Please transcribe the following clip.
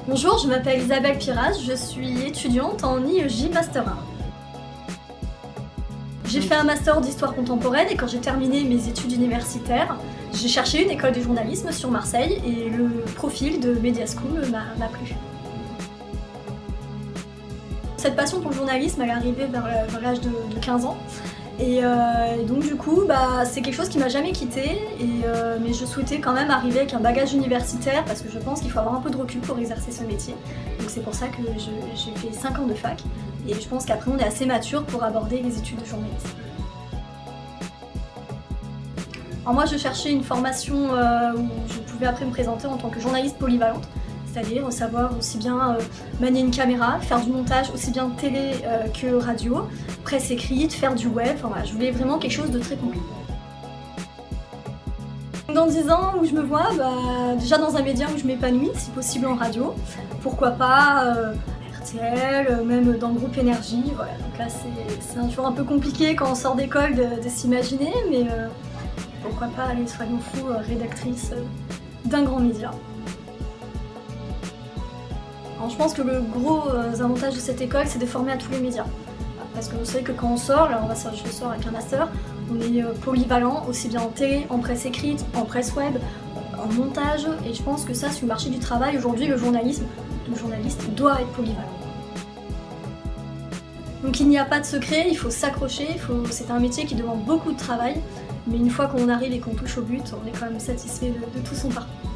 Bonjour, je m'appelle Isabelle Piras, je suis étudiante en IEJ Master 1. J'ai fait un master d'histoire contemporaine et quand j'ai terminé mes études universitaires, j'ai cherché une école de journalisme sur Marseille et le profil de Media School m'a plu. Cette passion pour le journalisme, elle est arrivée vers l'âge de 15 ans. Et donc du coup, c'est quelque chose qui m'a jamais quittée, mais je souhaitais quand même arriver avec un bagage universitaire parce que je pense qu'il faut avoir un peu de recul pour exercer ce métier. Donc c'est pour ça que j'ai fait 5 ans de fac et je pense qu'après on est assez mature pour aborder les études de journalisme. Alors moi je cherchais une formation où je pouvais après me présenter en tant que journaliste polyvalente. C'est-à-dire savoir aussi bien manier une caméra, faire du montage aussi bien télé que radio, presse écrite, faire du web, enfin voilà, je voulais vraiment quelque chose de très complet. Dans 10 ans où je me vois, déjà dans un média où je m'épanouis, si possible en radio, pourquoi pas RTL, même dans le groupe Énergie, voilà. Donc là c'est toujours un peu compliqué quand on sort d'école de s'imaginer, mais pourquoi pas aller, soyons fous, rédactrice d'un grand média. Alors, je pense que le gros avantage de cette école, c'est de former à tous les médias. Parce que vous savez que quand on sort, là je sors avec un master, on est polyvalent, aussi bien en télé, en presse écrite, en presse web, en montage, et je pense que ça, sur le marché du travail, aujourd'hui, le journaliste doit être polyvalent. Donc il n'y a pas de secret, il faut s'accrocher, c'est un métier qui demande beaucoup de travail, mais une fois qu'on arrive et qu'on touche au but, on est quand même satisfait de tout son parcours.